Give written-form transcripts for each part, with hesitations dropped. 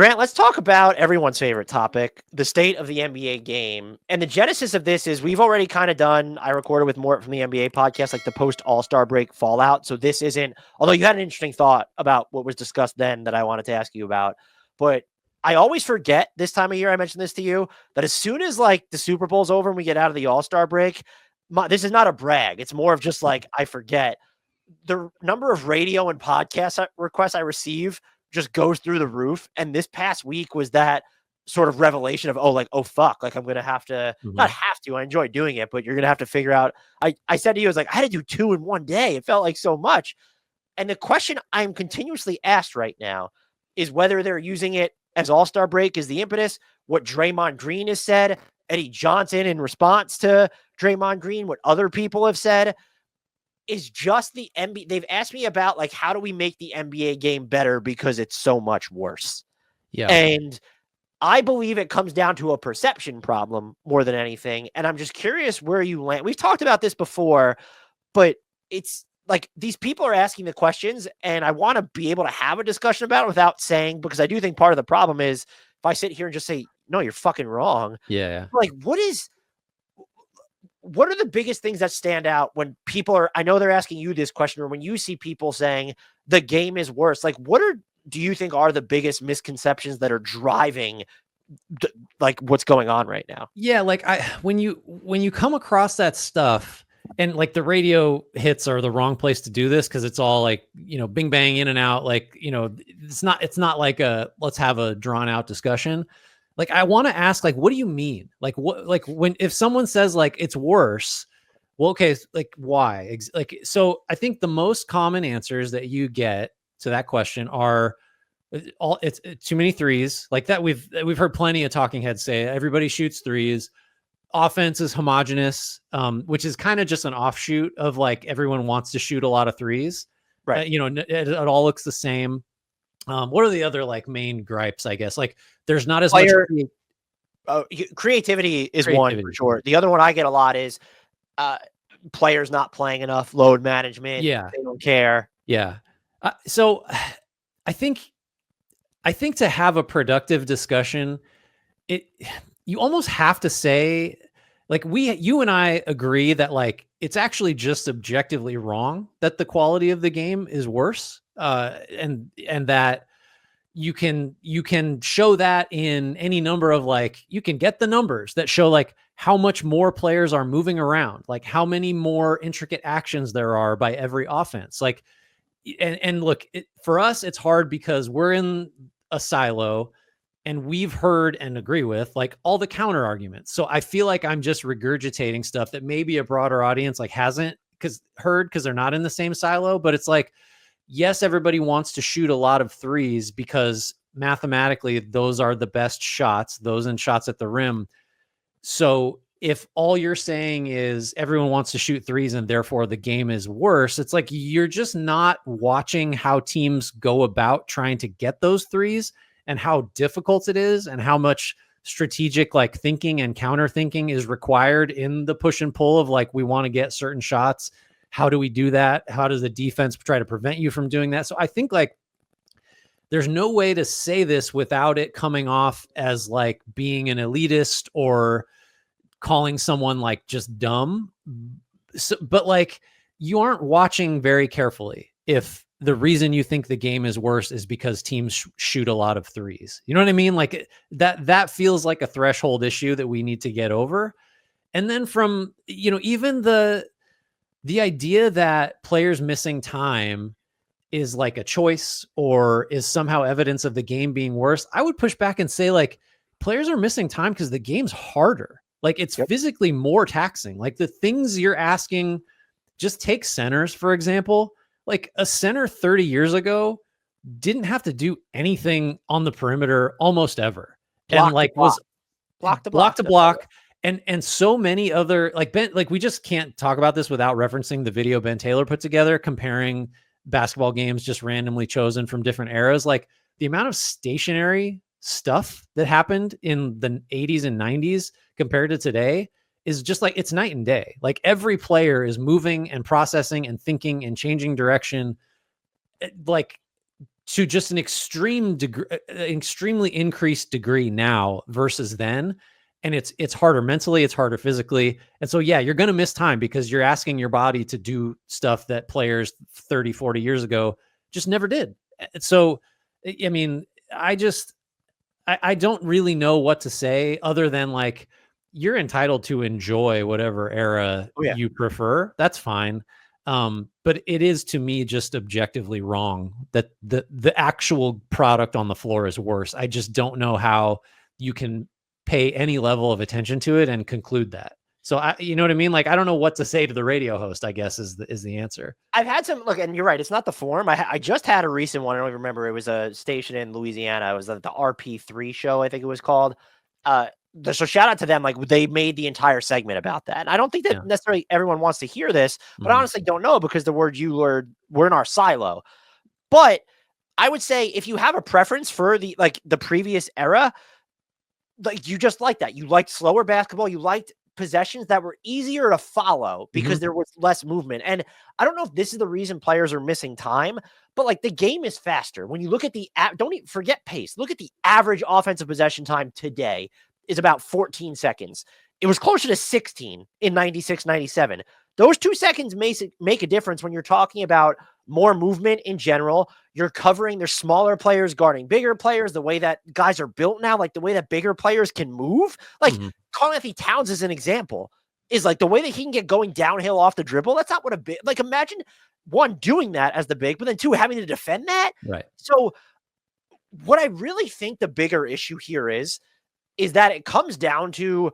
Grant, let's talk about everyone's favorite topic, the state of the NBA game. And the genesis of this is we've already kind of done, I recorded with Mort from the NBA podcast, like the post All-Star break fallout. So this isn't, although you had an interesting thought about what was discussed then that I wanted to ask you about. But I always forget this time of year, I mentioned this to you, that as soon as like the Super Bowl's over and we get out of the All-Star break, this is not a brag. It's more of just like, I forget the number of radio and podcast requests I receive just goes through the roof. And this past week was that sort of revelation of, oh, fuck, like I'm going to have to, not have to, I enjoy doing it, but you're going to have to figure out. I said to you, I was like, I had to do 2 in one day. It felt like so much. And the question I'm continuously asked right now is whether they're using it as All-Star break is the impetus, what Draymond Green has said, Eddie Johnson in response to Draymond Green, what other people have said. Is just the NBA. They've asked me about like, how do we make the NBA game better because it's so much worse? Yeah. And I believe it comes down to a perception problem more than anything. And I'm just curious where you land. We've talked about this before, but it's like these people are asking the questions and I want to be able to have a discussion about it without saying, because I do think part of the problem is if I sit here and just say, no, you're fucking wrong. Yeah. Like, what are the biggest things that stand out when people are, I know they're asking you this question, or when you see people saying the game is worse, like do you think are the biggest misconceptions that are driving like what's going on right now? Yeah. Like when you come across that stuff and like the radio hits are the wrong place to do this. Cause it's all like, bing, bang, in and out. Like, it's not like let's have a drawn out discussion. Like, I want to ask, like, what do you mean? Like, if someone says like, it's worse, well, okay. Like why? So I think the most common answers that you get to that question are it's too many threes like that. We've heard plenty of talking heads say everybody shoots threes. Offense is homogenous, which is kind of just an offshoot of like, everyone wants to shoot a lot of threes. Right. It all looks the same. What are the other like main gripes, I guess? Like there's not as much creativity is one for sure. The other one I get a lot is players not playing enough, load management. Yeah. They don't care. Yeah. So I think to have a productive discussion, you almost have to say like you and I agree that like, it's actually just objectively wrong that the quality of the game is worse. And that you can show that in any number of like, you can get the numbers that show like how much more players are moving around, like how many more intricate actions there are by every offense. Like, and look, for us, it's hard because we're in a silo and we've heard and agree with like all the counter arguments. So I feel like I'm just regurgitating stuff that maybe a broader audience like hasn't heard because they're not in the same silo, but it's like, yes, everybody wants to shoot a lot of threes because mathematically those are the best shots, those in shots at the rim. So if all you're saying is everyone wants to shoot threes and therefore the game is worse, it's like you're just not watching how teams go about trying to get those threes and how difficult it is and how much strategic like thinking and counter thinking is required in the push and pull of like, we want to get certain shots. How do we do that? How does the defense try to prevent you from doing that? So I think like there's no way to say this without it coming off as like being an elitist or calling someone like just dumb. So, but like you aren't watching very carefully if the reason you think the game is worse is because teams shoot a lot of threes. You know what I mean? Like that feels like a threshold issue that we need to get over. And then from, even the idea that players missing time is like a choice or is somehow evidence of the game being worse. I would push back and say like players are missing time because the game's harder. Like it's physically more taxing. Like the things you're asking, just take centers, for example. Like a center 30 years ago didn't have to do anything on the perimeter almost ever. Block to block. And so many other like we just can't talk about this without referencing the video Ben Taylor put together, comparing basketball games just randomly chosen from different eras. Like the amount of stationary stuff that happened in the 80s and 90s compared to today is just like, it's night and day. Like every player is moving and processing and thinking and changing direction like to just an extreme degree, extremely increased degree now versus then. And it's harder mentally, it's harder physically. And so, yeah, you're going to miss time because you're asking your body to do stuff that players 30, 40 years ago just never did. So, I mean, I don't really know what to say other than like, you're entitled to enjoy whatever era Oh, yeah. you prefer. That's fine. But it is, to me, just objectively wrong that the actual product on the floor is worse. I just don't know how you can pay any level of attention to it and conclude that. So you know what I mean? Like, I don't know what to say to the radio host, I guess is the answer. I've had some look, and you're right. It's not the form. I just had a recent one. I don't even remember. It was a station in Louisiana. It was the RP3 show, I think it was called. So shout out to them. Like, they made the entire segment about that. And I don't think that Yeah. necessarily everyone wants to hear this, but I Mhm. honestly don't know because the words you learned were in our silo. But I would say if you have a preference for the previous era, like, you just like that. You liked slower basketball. You liked possessions that were easier to follow because Mhm. there was less movement. And I don't know if this is the reason players are missing time, but like, the game is faster. When you look at don't even forget pace. Look at the average offensive possession time today is about 14 seconds. It was closer to 16 in 96, 97. Those 2 seconds make a difference when you're talking about more movement in general. You're covering, there's smaller players guarding bigger players, the way that guys are built now, like the way that bigger players can move. Like, Mhm. Karl-Anthony Towns is an example, is like the way that he can get going downhill off the dribble. That's not what a big, like, imagine one doing that as the big, but then two having to defend that. Right. So what I really think the bigger issue here is that it comes down to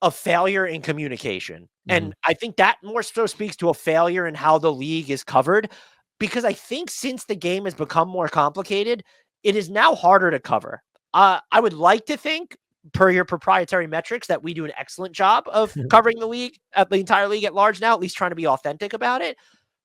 a failure in communication. Mhm. And I think that more so speaks to a failure in how the league is covered, because I think since the game has become more complicated, it is now harder to cover. I would like to think, per your proprietary metrics, that we do an excellent job of covering the league, the entire league at large now, at least trying to be authentic about it.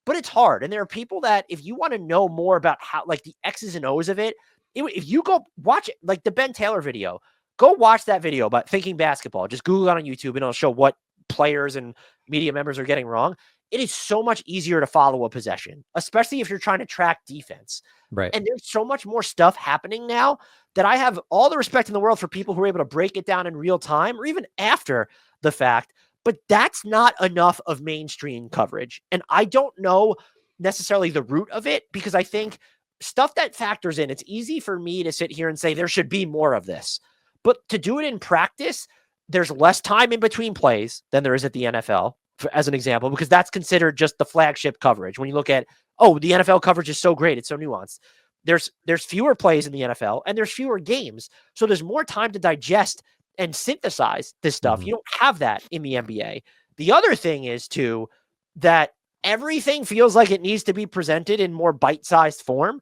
But it's hard. And there are people that, if you want to know more about how, like, the X's and O's of it, if you go watch it, like the Ben Taylor video, go watch that video about thinking basketball. Just Google it on YouTube and it'll show what players and media members are getting wrong. It is so much easier to follow a possession, especially if you're trying to track defense. Right. And there's so much more stuff happening now that I have all the respect in the world for people who are able to break it down in real time or even after the fact. But that's not enough of mainstream coverage. And I don't know necessarily the root of it, because I think stuff that factors in, it's easy for me to sit here and say there should be more of this. But to do it in practice, there's less time in between plays than there is at the NFL, as an example, because that's considered just the flagship coverage. When you look at, oh, the NFL coverage is so great, it's so nuanced. There's fewer plays in the NFL and there's fewer games. So there's more time to digest and synthesize this stuff. Mhm. You don't have that in the NBA. The other thing is, too, that everything feels like it needs to be presented in more bite-sized form.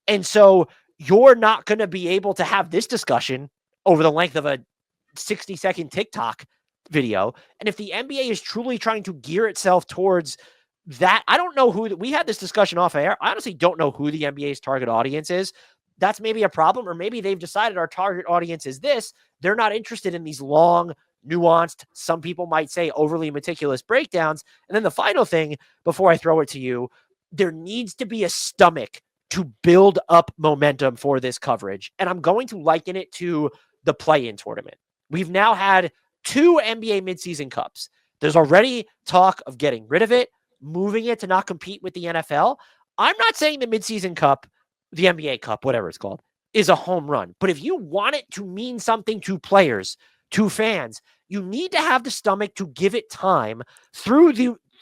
And so you're not going to be able to have this discussion over the length of a 60-second TikTok video. And if the NBA is truly trying to gear itself towards that, I don't know who, we had this discussion off air. I honestly don't know who the NBA's target audience is. That's maybe a problem, or maybe they've decided our target audience is this. They're not interested in these long, nuanced, some people might say overly meticulous breakdowns. And then the final thing before I throw it to you, there needs to be a stomach to build up momentum for this coverage. And I'm going to liken it to the play-in tournament. We've now had 2 NBA midseason cups. There's already talk of getting rid of it, moving it to not compete with the NFL. I'm not saying the midseason cup, the NBA cup, whatever it's called, is a home run. But if you want it to mean something to players, to fans, you need to have the stomach to give it time through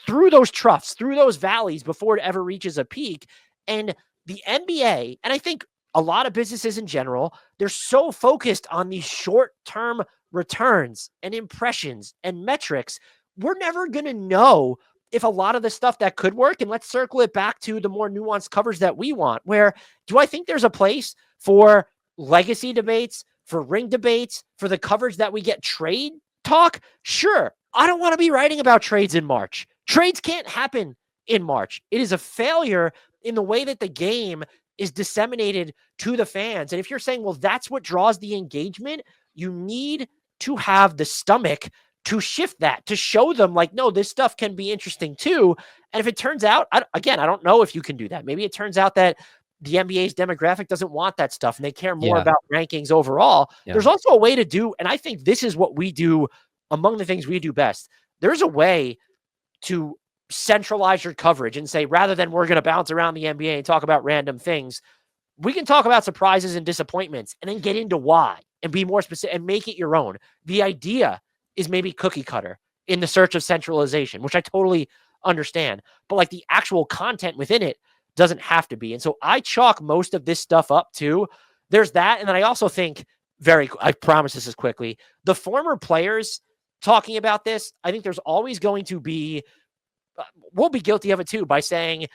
those troughs, through those valleys before it ever reaches a peak. And the NBA, and I think a lot of businesses in general, they're so focused on these short-term returns and impressions and metrics. We're never going to know if a lot of the stuff that could work, and let's circle it back to the more nuanced coverage that we want, where do I think there's a place for legacy debates, for ring debates, for the coverage that we get trade talk? Sure. I don't want to be writing about trades in March. Trades can't happen in March. It is a failure in the way that the game is disseminated to the fans. And if you're saying, well, that's what draws the engagement, you need to have the stomach to shift that, to show them like, no, this stuff can be interesting too. And if it turns out, I don't know if you can do that. Maybe it turns out that the NBA's demographic doesn't want that stuff and they care more Yeah. about rankings overall. Yeah. There's also a way to do, and I think this is what we do among the things we do best. There's a way to centralize your coverage and say, rather than we're going to bounce around the NBA and talk about random things, we can talk about surprises and disappointments and then get into why and be more specific and make it your own. The idea is maybe cookie cutter in the search of centralization, which I totally understand, but like the actual content within it doesn't have to be. And so I chalk most of this stuff up to there's that. And then I also think I promise this is quickly, the former players talking about this, I think there's always going to be, we'll be guilty of it too, by saying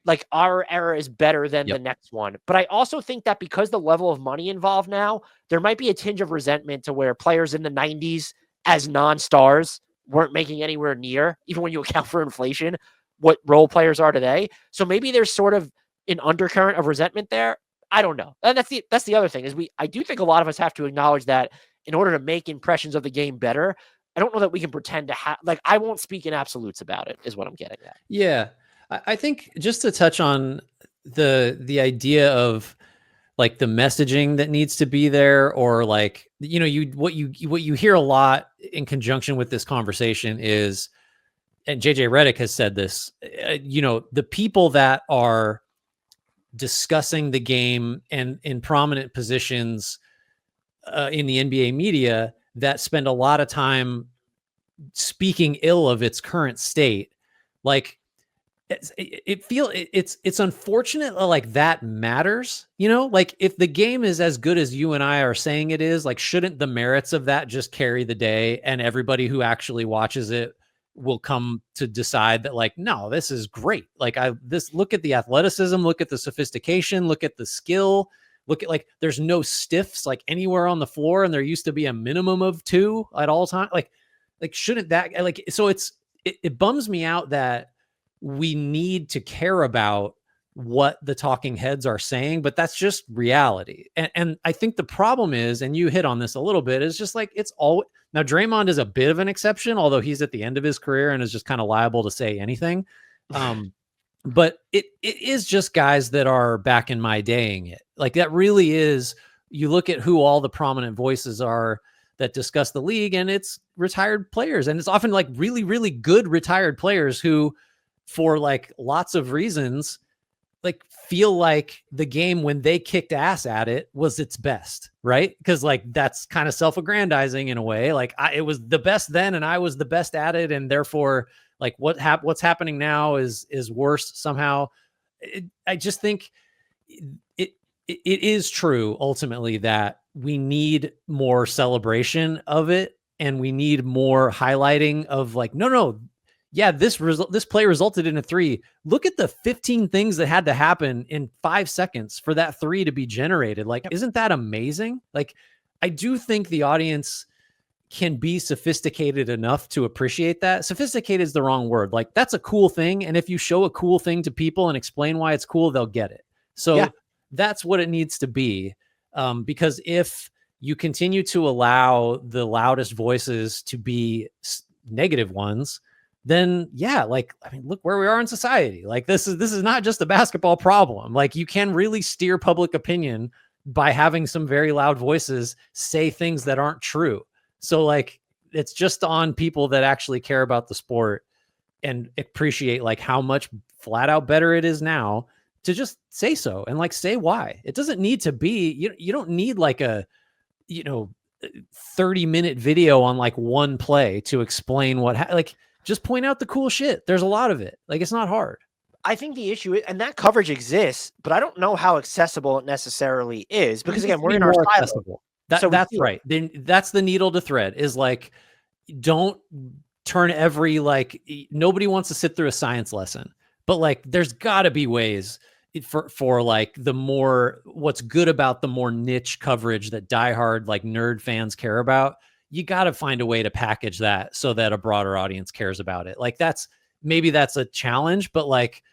like our era is better than the next one. But I also think that because the level of money involved now, there might be a tinge of resentment to where players in the 90s as non-stars weren't making anywhere near, even when you account for inflation, what role players are today. So maybe there's sort of an undercurrent of resentment there. I don't know. And that's the other thing is I do think a lot of us have to acknowledge that in order to make impressions of the game better, I don't know that we can pretend to have, like, I won't speak in absolutes about it is what I'm getting at. Yeah. I think just to touch on the idea of like the messaging that needs to be there, or like, you know, what you hear a lot in conjunction with this conversation is, and JJ Redick has said this, you know, the people that are discussing the game and in prominent positions in the NBA media that spend a lot of time speaking ill of its current state, like it's unfortunate like that matters, you know, like if the game is as good as you and I are saying it is, like shouldn't the merits of that just carry the day and everybody who actually watches it will come to decide that like, no, this is great. Like look at the athleticism, look at the sophistication, look at the skill, look at like there's no stiffs like anywhere on the floor, and there used to be a minimum of 2 at all time. Like shouldn't that like, so it bums me out that we need to care about what the talking heads are saying, but that's just reality. And I think the problem is, and you hit on this a little bit, is just like, it's all now Draymond is a bit of an exception, although he's at the end of his career and is just kind of liable to say anything. But it is just guys that are back in my daying it. Like that really is, you look at who all the prominent voices are that discuss the league, and it's retired players. And it's often like really, really good retired players who, for like lots of reasons, like feel like the game when they kicked ass at it was its best, right? Because like that's kind of self-aggrandizing in a way. Like it was the best then, and I was the best at it, and therefore, like what's happening now is worse somehow. I just think it is true ultimately that we need more celebration of it, and we need more highlighting of like, no. Yeah, this play resulted in a 3. Look at the 15 things that had to happen in 5 seconds for that 3 to be generated. Like, isn't that amazing? Like, I do think the audience can be sophisticated enough to appreciate that. Sophisticated is the wrong word. Like, that's a cool thing. And if you show a cool thing to people and explain why it's cool, they'll get it. So that's what it needs to be. Because if you continue to allow the loudest voices to be negative ones, then like, I mean, look where we are in society. Like this is not just a basketball problem. Like you can really steer public opinion by having some very loud voices say things that aren't true. So like, it's just on people that actually care about the sport and appreciate like how much flat out better it is now to just say so and like say why. It doesn't need to be, you don't need like a, 30-minute video on like one play to explain like, just point out the cool shit. There's a lot of it. Like, it's not hard. I think the issue is, and that coverage exists, but I don't know how accessible it necessarily is, because again, we're in our silo. That's right. Then that's the needle to thread is like, don't turn every, like, nobody wants to sit through a science lesson, but like, there's gotta be ways for like the more, what's good about the more niche coverage that diehard like nerd fans care about. You got to find a way to package that so that a broader audience cares about it. Like maybe that's a challenge, but like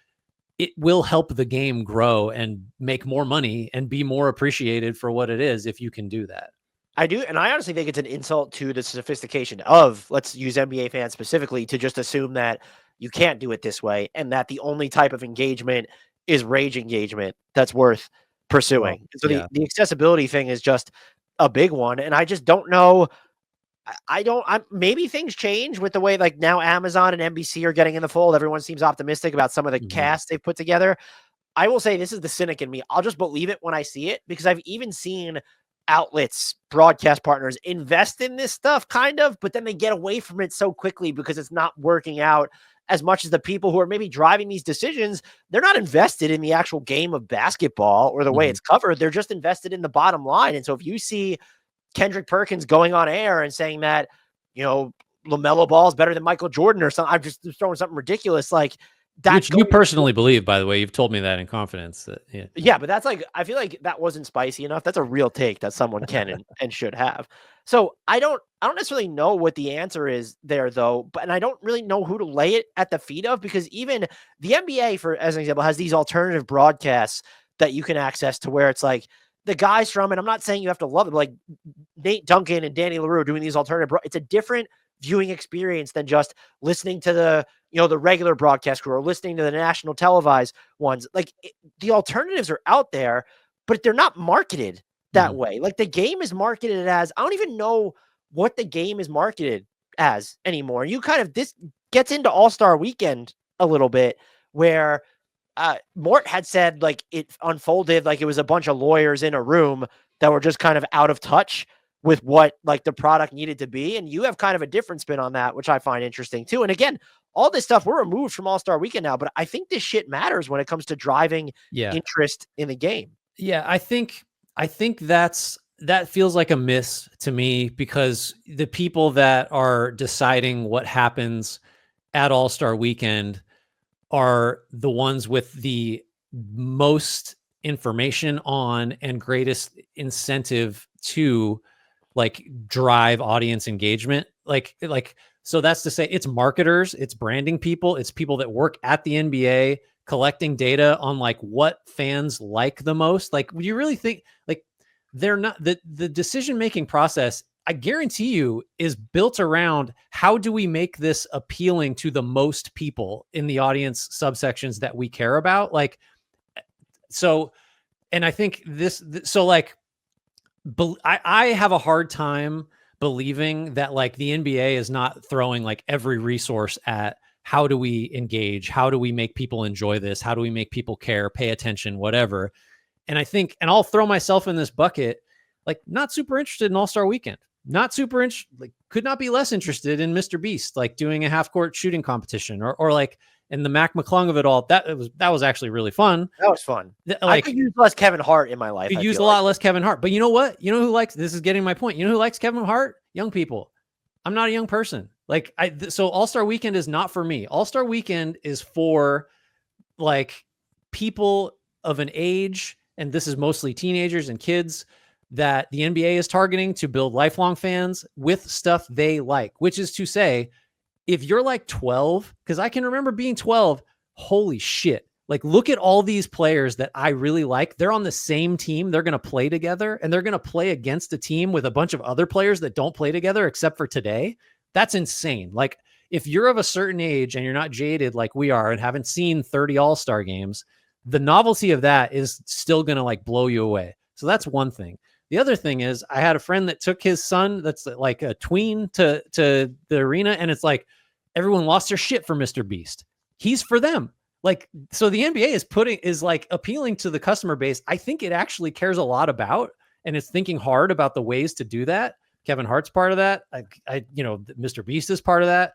it will help the game grow and make more money and be more appreciated for what it is if you can do that. I do. And I honestly think it's an insult to the sophistication of, let's use NBA fans specifically, to just assume that you can't do it this way and that the only type of engagement is rage engagement that's worth pursuing. Well, So yeah. the accessibility thing is just a big one. And I just don't know. Maybe things change with the way like now Amazon and NBC are getting in the fold. Everyone seems optimistic about some of the cast they've put together. I will say this is the cynic in me. I'll just believe it when I see it because I've even seen outlets, broadcast partners invest in this stuff kind of, but then they get away from it so quickly because it's not working out as much as the people who are maybe driving these decisions. They're not invested in the actual game of basketball or the way it's covered. They're just invested in the bottom line. And so if you see Kendrick Perkins going on air and saying that, LaMelo Ball is better than Michael Jordan or something, I'm just throwing something ridiculous like that. Which you personally believe, by the way. You've told me that in confidence. Yeah, but that's like, I feel like that wasn't spicy enough. That's a real take that someone can and should have. So I don't necessarily know what the answer is there though, and I don't really know who to lay it at the feet of, because even the NBA, for as an example, has these alternative broadcasts that you can access to where it's like the guys from, and I'm not saying you have to love it, but like Nate Duncan and Danny LaRue doing these alternative, it's a different viewing experience than just listening to the regular broadcast crew or listening to the national televised ones. Like the alternatives are out there, but they're not marketed that way. Like the game is marketed as, I don't even know what the game is marketed as anymore. This gets into All-Star Weekend a little bit where Mort had said like it unfolded like it was a bunch of lawyers in a room that were just kind of out of touch with what like the product needed to be. And you have kind of a different spin on that, which I find interesting too. And again, all this stuff, we're removed from All-Star Weekend now, but I think this shit matters when it comes to driving interest in the game. Yeah, I think that feels like a miss to me, because the people that are deciding what happens at All-Star Weekend are the ones with the most information on and greatest incentive to like drive audience engagement. So that's to say it's marketers, it's branding people, it's people that work at the NBA collecting data on like what fans like the most. Like, would you really think like they're not the decision-making process, I guarantee you, is built around how do we make this appealing to the most people in the audience subsections that we care about? Like, so, and I think I have a hard time believing that like the NBA is not throwing like every resource at how do we engage? How do we make people enjoy this? How do we make people care, pay attention, whatever? And I think, and I'll throw myself in this bucket, like not super interested in All-Star Weekend, not super interested, like could not be less interested in Mr. Beast, like doing a half-court shooting competition or like, and the Mac McClung of it all, that was actually really fun. That was fun. Like, I could use less Kevin Hart in my life. Could use a lot less Kevin Hart. But you know what? You know who likes, this is getting my point. You know who likes Kevin Hart? Young people. I'm not a young person. Like so All-Star Weekend is not for me. All-Star Weekend is for like people of an age, and this is mostly teenagers and kids that the NBA is targeting to build lifelong fans with stuff they like, which is to say, if you're like 12, because I can remember being 12, holy shit. Like, look at all these players that I really like. They're on the same team. They're going to play together, and they're going to play against a team with a bunch of other players that don't play together except for today. That's insane. Like, if you're of a certain age and you're not jaded like we are and haven't seen 30 All-Star games, the novelty of that is still going to like blow you away. So that's one thing. The other thing is I had a friend that took his son that's like a tween to the arena, and it's like everyone lost their shit for Mr. Beast. He's for them. Like, so the NBA is like appealing to the customer base. I think it actually cares a lot about, and it's thinking hard about the ways to do that. Kevin Hart's part of that. Mr. Beast is part of that.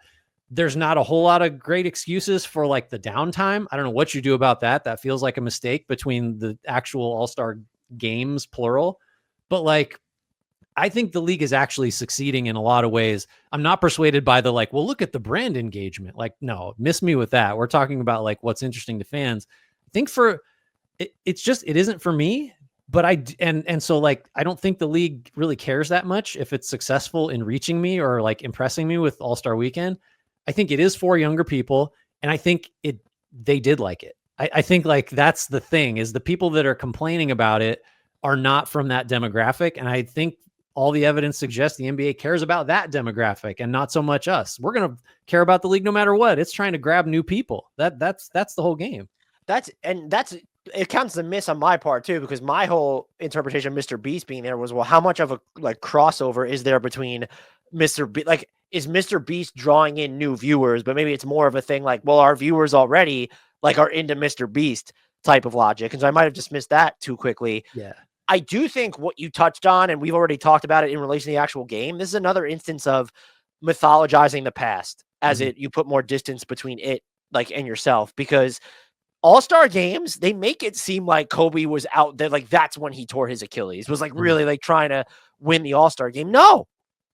There's not a whole lot of great excuses for like the downtime. I don't know what you do about that. That feels like a mistake between the actual All-Star games, plural. But like, I think the league is actually succeeding in a lot of ways. I'm not persuaded by the like, well, look at the brand engagement. Like, no, miss me with that. We're talking about like what's interesting to fans. I think it isn't for me. But so like, I don't think the league really cares that much if it's successful in reaching me or like impressing me with All-Star Weekend. I think it is for younger people, and I think they did like it. I think like that's the thing, is the people that are complaining about it are not from that demographic, and I think all the evidence suggests the NBA cares about that demographic and not so much us. We're going to care about the league no matter what. It's trying to grab new people. That's the whole game. That's it counts as a miss on my part too, because my whole interpretation of Mr. Beast being there was, well, how much of a like crossover is there between Mr. Beast? Like, is Mr. Beast drawing in new viewers? But maybe it's more of a thing like, well, our viewers already like are into Mr. Beast type of logic. And so I might have dismissed that too quickly. Yeah. I do think what you touched on, and we've already talked about it in relation to the actual game, this is another instance of mythologizing the past as you put more distance between it like and yourself, because all-star games, they make it seem like Kobe was out there, like that's when he tore his Achilles, was like really like trying to win the all-star game. No,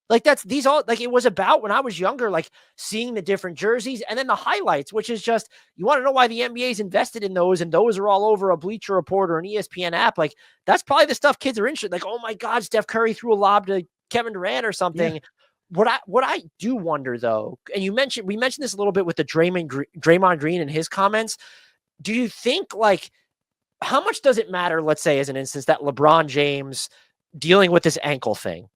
like that's these all like it was about when I was younger, like seeing the different jerseys and then the highlights, which is just, you want to know why the NBA's invested in those, and those are all over a Bleacher Report or an ESPN app. Like that's probably the stuff kids are interested. Like, oh my God, Steph Curry threw a lob to Kevin Durant or something. Yeah. What I do wonder though, and we mentioned this a little bit with the Draymond Green and his comments. Do you think, like, how much does it matter, let's say, as an instance, that LeBron James dealing with this ankle thing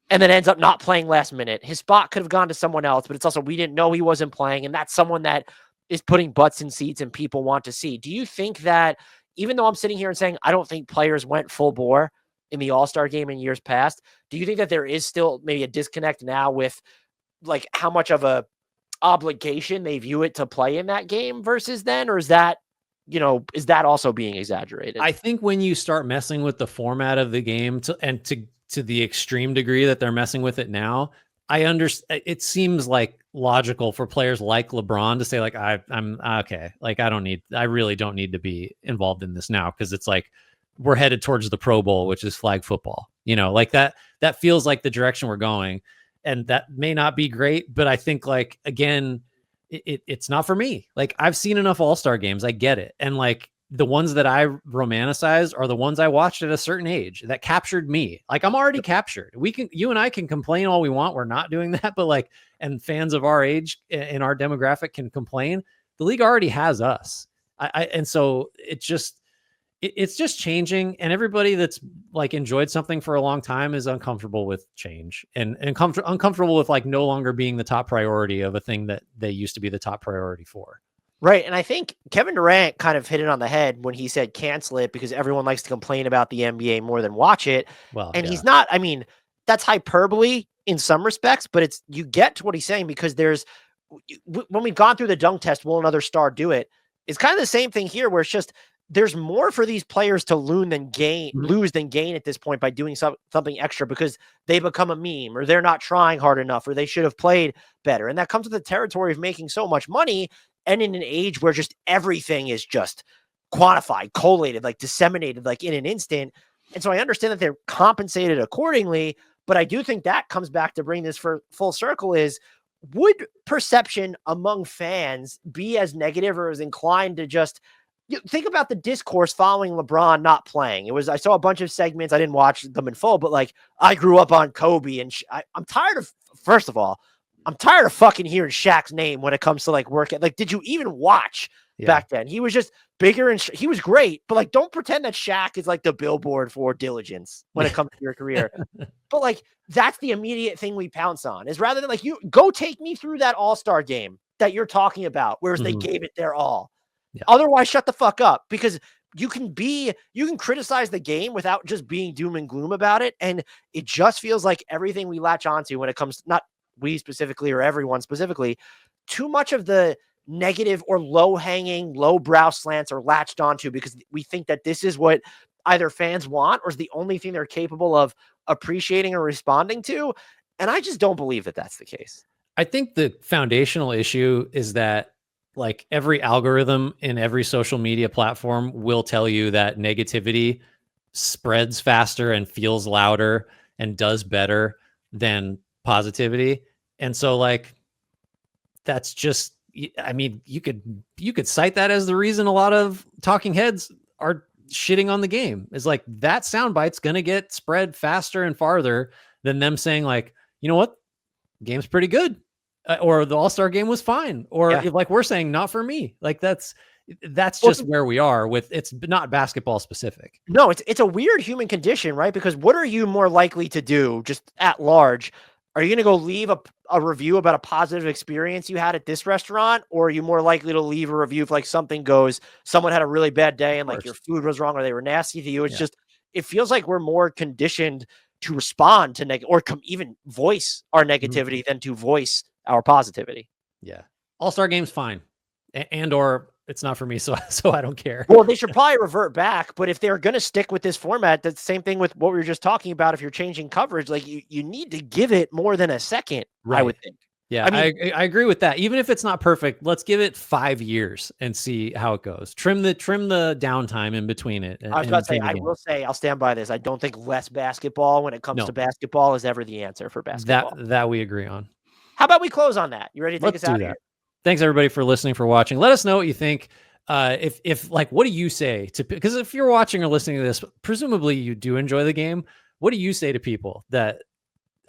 and then ends up not playing last minute? His spot could have gone to someone else, but it's also, we didn't know he wasn't playing, and that's someone that is putting butts in seats and people want to see. Do you think that, even though I'm sitting here and saying I don't think players went full bore in the All-Star game in years past, do you think that there is still maybe a disconnect now with, like, how much of a obligation they view it to play in that game versus then? Or is that, is that also being exaggerated? I think when you start messing with the format of the game to the extreme degree that they're messing with it now, I understand. It seems like logical for players like LeBron to say, like, I'm okay. Like, I really don't need to be involved in this now, because it's like we're headed towards the Pro Bowl, which is flag football. Like that feels like the direction we're going, and that may not be great. But I think, like, again, it's not for me. Like, I've seen enough All-Star games. I get it. And like the ones that I romanticize are the ones I watched at a certain age that captured me. Like, I'm already captured. You and I can complain all we want. We're not doing that, but like, and fans of our age in our demographic can complain. The league already has us. And so it's just changing, and everybody that's like enjoyed something for a long time is uncomfortable with change and uncomfortable with like no longer being the top priority of a thing that they used to be the top priority for. Right. And I think Kevin Durant kind of hit it on the head when he said cancel it, because everyone likes to complain about the NBA more than watch it. Well, and he's not, I mean, that's hyperbole in some respects, but you get to what he's saying, because when we've gone through the dunk test, will another star do it? It's kind of the same thing here, where it's just, there's more for these players to lose than gain at this point by doing something extra, because they become a meme, or they're not trying hard enough, or they should have played better. And that comes with the territory of making so much money, and in an age where just everything is just quantified, collated, like disseminated, like in an instant. And so I understand that they're compensated accordingly, but I do think that comes back to bring this for full circle is, would perception among fans be as negative or as inclined to just think about the discourse following LeBron not playing? I saw a bunch of segments. I didn't watch them in full, but like, I grew up on Kobe, and I'm tired of, first of all, I'm tired of fucking hearing Shaq's name when it comes to like work. Like, did you even watch back then? He was just bigger, and he was great, but like, don't pretend that Shaq is like the billboard for diligence when it comes to your career. But like, that's the immediate thing we pounce on, is rather than like, you go take me through that All-Star game that you're talking about, whereas they gave it their all. Yeah. Otherwise, shut the fuck up, because you can criticize the game without just being doom and gloom about it. And it just feels like everything we latch onto when it comes, not we specifically or everyone specifically, too much of the negative or low-hanging, low-brow slants are latched onto, because we think that this is what either fans want or is the only thing they're capable of appreciating or responding to. And I just don't believe that that's the case. I think the foundational issue is that, like, every algorithm in every social media platform will tell you that negativity spreads faster and feels louder and does better than positivity. And so like, that's just, I mean, you could cite that as the reason a lot of talking heads are shitting on the game, is like, that soundbite's going to get spread faster and farther than them saying like, you know what, game's pretty good. Or the All-Star game was fine. Or like we're saying, not for me. Like that's just where we are with, it's not basketball specific. No, it's a weird human condition, right? Because what are you more likely to do just at large? are you going to go leave a review about a positive experience you had at this restaurant? Or are you more likely to leave a review if like something goes, someone had a really bad day and like your food was wrong or they were nasty to you? It's just, it feels like we're more conditioned to respond to even voice our negativity than to voice our positivity. Yeah. All-Star Game's fine. Or it's not for me, so I don't care. Well, they should probably revert back, but if they're going to stick with this format, that's the same thing with what we were just talking about. If you're changing coverage, like you need to give it more than a second, right. I would think. Yeah, I mean, I agree with that. Even if it's not perfect, let's give it 5 years and see how it goes. Trim the downtime in between it. I was about to say, I'll stand by this. I don't think less basketball when it comes to basketball is ever the answer for basketball. That we agree on. How about we close on that? You ready to take us out of here? Thanks everybody for listening, for watching. Let us know what you think. If like, what do you say to, because if you're watching or listening to this, presumably you do enjoy the game. What do you say to people that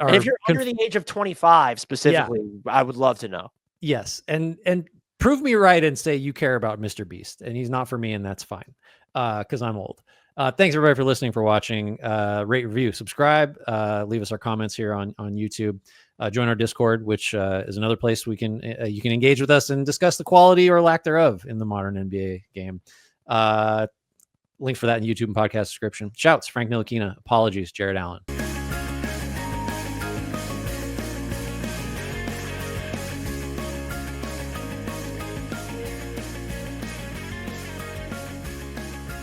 are, and if you're under the age of 25 specifically, I would love to know. Yes. And prove me right and say you care about Mr. Beast and he's not for me. And that's fine. Cause I'm old. Thanks everybody for listening, for watching. Rate, review, subscribe, leave us our comments here on YouTube. Join our Discord, which is another place we can you can engage with us and discuss the quality or lack thereof in the modern NBA game. Link for that in YouTube and podcast description. Shouts, Frank Ntilikina. Apologies, Jared Allen.